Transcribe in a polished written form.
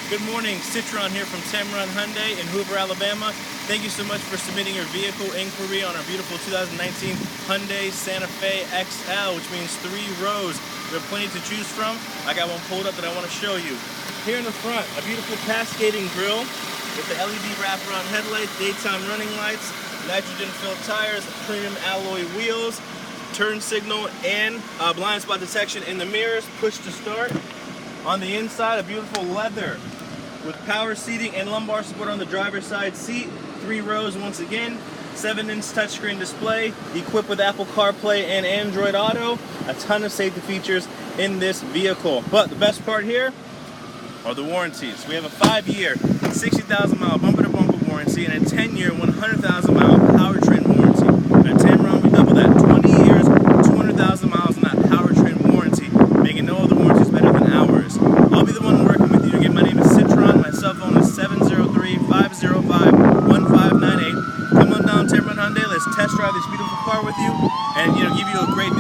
Good morning, Tameron here from Tameron Hyundai in Hoover, Alabama. Thank you so much for submitting your vehicle inquiry on our beautiful 2019 Hyundai Santa Fe XL, which means 3 rows. We have plenty to choose from. I got one pulled up that I want to show you. Here in the front, a beautiful cascading grille with the LED wraparound headlights, daytime running lights, nitrogen-filled tires, premium alloy wheels, turn signal, and blind spot detection in the mirrors, push to start. On the inside, a beautiful leather with power seating and lumbar support on the driver's side seat. 3 rows once again. 7-inch touchscreen display, equipped with Apple CarPlay and Android Auto. A ton of safety features in this vehicle. But the best part here are the warranties. We have a 5-year, 60,000-mile bumper-to-bumper warranty and a 10-year, 100,000-mile powertrain warranty. At Tameron, we double that. 20 years, 200,000 miles on that powertrain warranty, making no other warranties better than ours. I'll be the one working with you again. My name is Tameron. My cell phone is 703-505-1598. Come on down, Tameron Hyundai. Let's test drive this beautiful car with you and give you a great